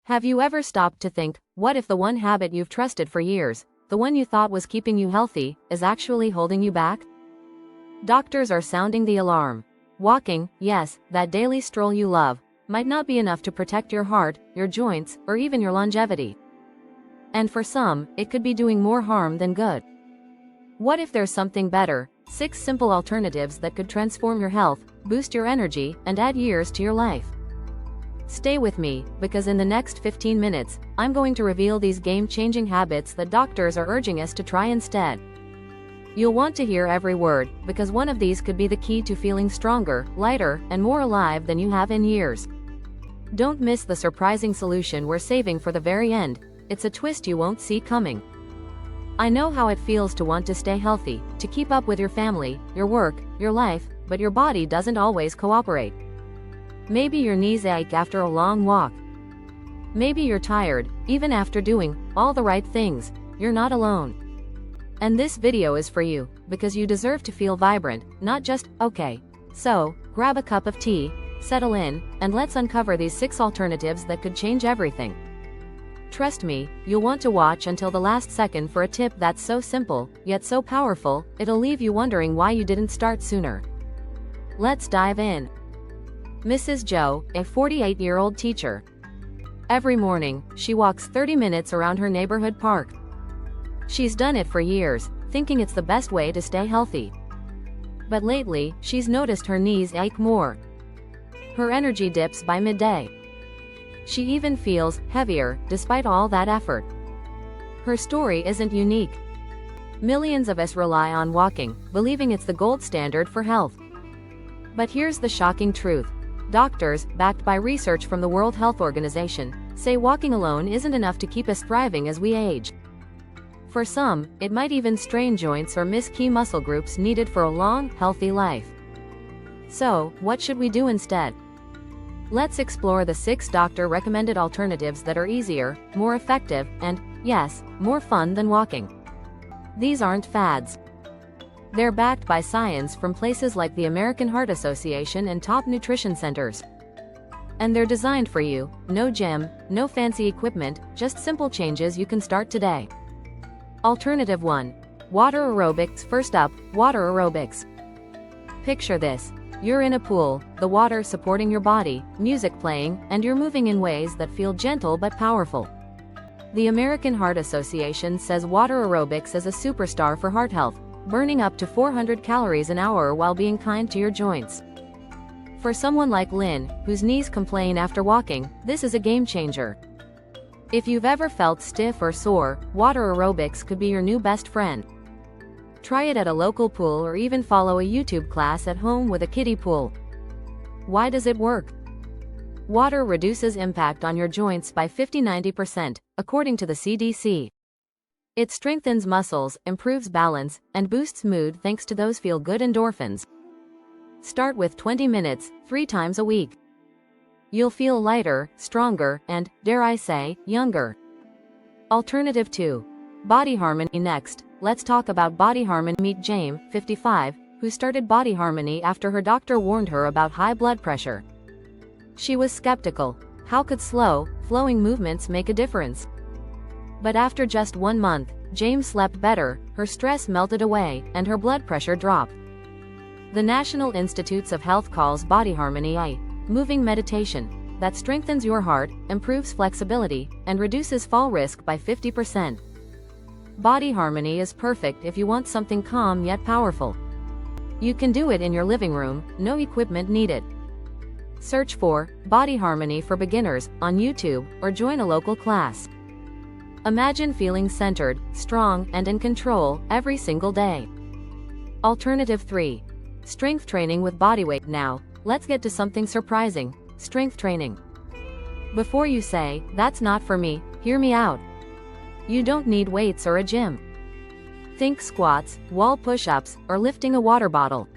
Have you ever stopped to think, what if the one habit you've trusted for years, the one you thought was keeping you healthy, is actually holding you back? Doctors are sounding the alarm. Walking, yes, that daily stroll you love, might not be enough to protect your heart, your joints, or even your longevity. And for some, it could be doing more harm than good. What if there's something better? 6 simple alternatives that could transform your health, boost your energy, and add years to your life. Stay with me, because in the next 15 minutes, I'm going to reveal these game-changing habits that doctors are urging us to try instead. You'll want to hear every word, because one of these could be the key to feeling stronger, lighter, and more alive than you have in years. Don't miss the surprising solution we're saving for the very end. It's a twist you won't see coming. I know how it feels to want to stay healthy, to keep up with your family, your work, your life, but your body doesn't always cooperate. Maybe your knees ache after a long walk. Maybe you're tired, even after doing all the right things. You're not alone. And this video is for you, because you deserve to feel vibrant, not just okay. So, grab a cup of tea, settle in, and let's uncover these 6 alternatives that could change everything. Trust me, you'll want to watch until the last second for a tip that's so simple, yet so powerful, it'll leave you wondering why you didn't start sooner. Let's dive in. Mrs. Joe, a 48-year-old teacher. Every morning, she walks 30 minutes around her neighborhood park. She's done it for years, thinking it's the best way to stay healthy. But lately, she's noticed her knees ache more. Her energy dips by midday. She even feels heavier, despite all that effort. Her story isn't unique. Millions of us rely on walking, believing it's the gold standard for health. But here's the shocking truth. Doctors, backed by research from the World Health Organization, say walking alone isn't enough to keep us thriving as we age. For some, it might even strain joints or miss key muscle groups needed for a long, healthy life. So, what should we do instead? Let's explore the 6 doctor-recommended alternatives that are easier, more effective, and, yes, more fun than walking. These aren't fads. They're backed by science from places like the American Heart Association and top nutrition centers. And they're designed for you. No gym, no fancy equipment, just simple changes you can start today. Alternative 1. Water aerobics. First up, water aerobics. Picture this. You're in a pool, the water supporting your body, music playing, and you're moving in ways that feel gentle but powerful. The American Heart Association says water aerobics is a superstar for heart health, burning up to 400 calories an hour while being kind to your joints. For someone like Lynn, whose knees complain after walking, this is a game changer. If you've ever felt stiff or sore, water aerobics could be your new best friend. Try it at a local pool or even follow a YouTube class at home with a kiddie pool. Why does it work? Water reduces impact on your joints by 50–90%, according to the CDC. It strengthens muscles, improves balance, and boosts mood thanks to those feel-good endorphins. Start with 20 minutes, 3 times a week. You'll feel lighter, stronger, and, dare I say, younger. Alternative 2. Body Harmony. Next, let's talk about Body Harmony. Meet Jane, 55, who started Body Harmony after her doctor warned her about high blood pressure. She was skeptical. How could slow, flowing movements make a difference? But after just 1 month, James slept better, her stress melted away, and her blood pressure dropped. The National Institutes of Health calls Body Harmony a moving meditation that strengthens your heart, improves flexibility, and reduces fall risk by 50%. Body Harmony is perfect if you want something calm yet powerful. You can do it in your living room, no equipment needed. Search for Body Harmony for Beginners on YouTube or join a local class. Imagine feeling centered, strong, and in control every single day. Alternative 3. Strength training with bodyweight. Now, let's get to something surprising: strength training. Before you say, "That's not for me," hear me out. You don't need weights or a gym. Think squats, wall push-ups, or lifting a water bottle.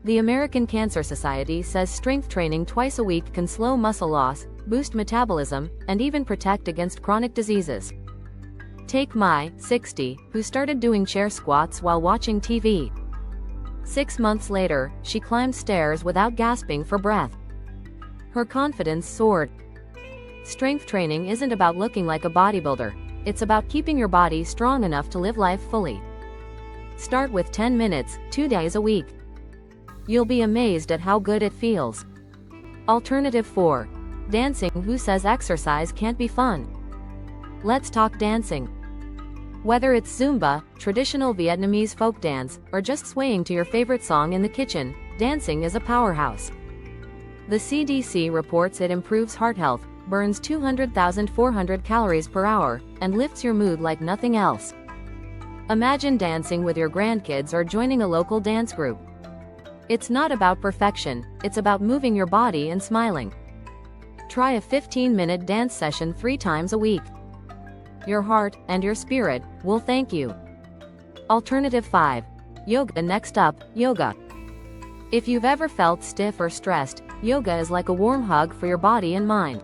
The American Cancer Society says strength training twice a week can slow muscle loss, boost metabolism, and even protect against chronic diseases. Take Mai, 60, who started doing chair squats while watching TV. 6 months later, she climbed stairs without gasping for breath. Her confidence soared. Strength training isn't about looking like a bodybuilder. It's about keeping your body strong enough to live life fully. Start with 10 minutes, 2 days a week. You'll be amazed at how good it feels. Alternative 4. Dancing. Who says exercise can't be fun? Let's talk dancing. Whether it's Zumba, traditional Vietnamese folk dance, or just swaying to your favorite song in the kitchen, dancing is a powerhouse. The CDC reports it improves heart health, burns 200,400 calories per hour, and lifts your mood like nothing else. Imagine dancing with your grandkids or joining a local dance group. It's not about perfection, it's about moving your body and smiling. Try a 15-minute dance session 3 times a week. Your heart and your spirit will thank you. Alternative 5. Yoga. Next up, yoga. If you've ever felt stiff or stressed, yoga is like a warm hug for your body and mind.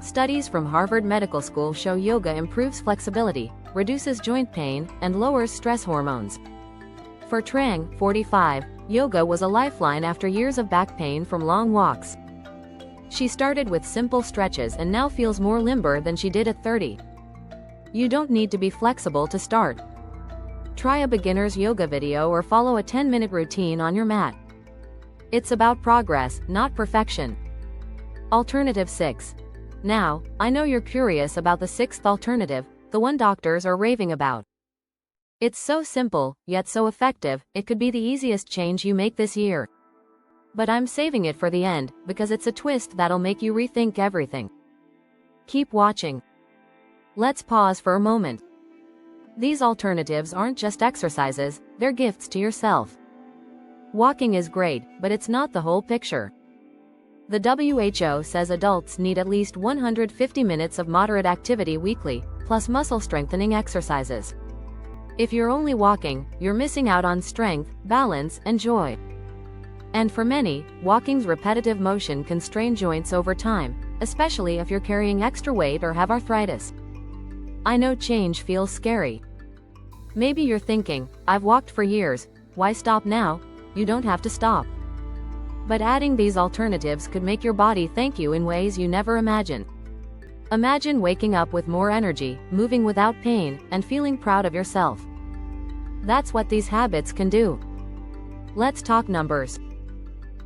Studies from Harvard Medical School show yoga improves flexibility, reduces joint pain, and lowers stress hormones. For Trang, 45, yoga was a lifeline after years of back pain from long walks. She started with simple stretches and now feels more limber than she did at 30. You don't need to be flexible to start. Try a beginner's yoga video or follow a 10-minute routine on your mat. It's about progress, not perfection. Alternative 6. Now, I know you're curious about the 6th alternative, the one doctors are raving about. It's so simple, yet so effective, it could be the easiest change you make this year. But I'm saving it for the end, because it's a twist that'll make you rethink everything. Keep watching. Let's pause for a moment. These alternatives aren't just exercises, they're gifts to yourself. Walking is great, but it's not the whole picture. The WHO says adults need at least 150 minutes of moderate activity weekly, plus muscle strengthening exercises. If you're only walking, you're missing out on strength, balance, and joy. And for many, walking's repetitive motion can strain joints over time, especially if you're carrying extra weight or have arthritis. I know change feels scary. Maybe you're thinking, I've walked for years, why stop now? You don't have to stop. But adding these alternatives could make your body thank you in ways you never imagined. Imagine waking up with more energy, moving without pain, and feeling proud of yourself. That's what these habits can do. Let's talk numbers.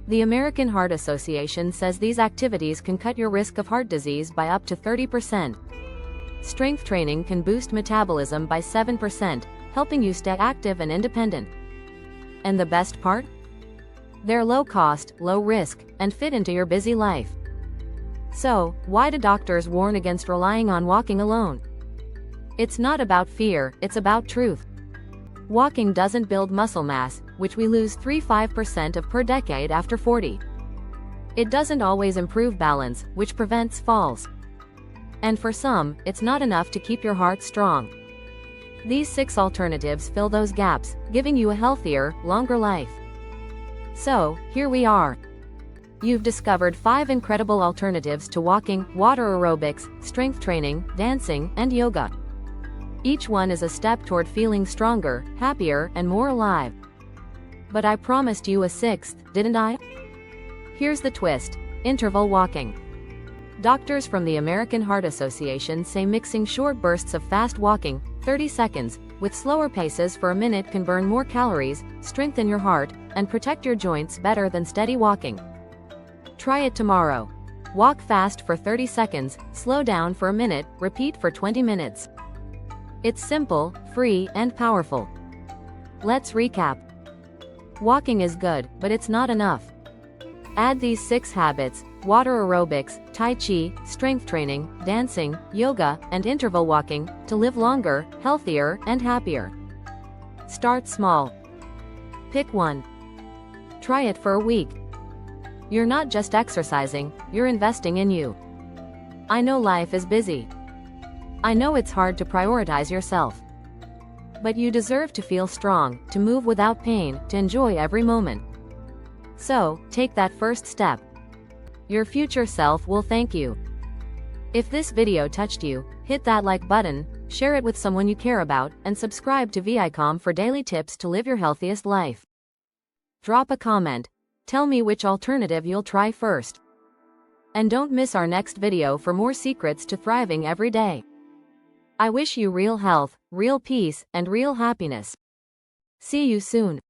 The American Heart Association says these activities can cut your risk of heart disease by up to 30%. Strength training can boost metabolism by 7%, helping you stay active and independent. And the best part? They're low cost, low risk, and fit into your busy life. So, why do doctors warn against relying on walking alone? It's not about fear, it's about truth. Walking doesn't build muscle mass, which we lose 3–5% of per decade after 40. It doesn't always improve balance, which prevents falls. And for some, it's not enough to keep your heart strong. These 6 alternatives fill those gaps, giving you a healthier, longer life. So, here we are. You've discovered 5 incredible alternatives to walking, water aerobics, strength training, dancing, and yoga. Each one is a step toward feeling stronger, happier, and more alive. But I promised you a 6th, didn't I? Here's the twist: interval walking. Doctors from the American Heart Association say mixing short bursts of fast walking, 30 seconds, with slower paces for a minute can burn more calories, strengthen your heart, and protect your joints better than steady walking. Try it tomorrow. Walk fast for 30 seconds, slow down for a minute, repeat for 20 minutes. It's simple, free, and powerful. Let's recap. Walking is good, but it's not enough. Add these 6 habits: water aerobics, tai chi, strength training, dancing, yoga, and interval walking, to live longer, healthier, and happier. Start small. Pick one. Try it for a week. You're not just exercising, you're investing in you. I know life is busy. I know it's hard to prioritize yourself. But you deserve to feel strong, to move without pain, to enjoy every moment. So, take that first step. Your future self will thank you. If this video touched you, hit that like button, share it with someone you care about, and subscribe to viaicom for daily tips to live your healthiest life. Drop a comment. Tell me which alternative you'll try first. And don't miss our next video for more secrets to thriving every day. I wish you real health, real peace, and real happiness. See you soon.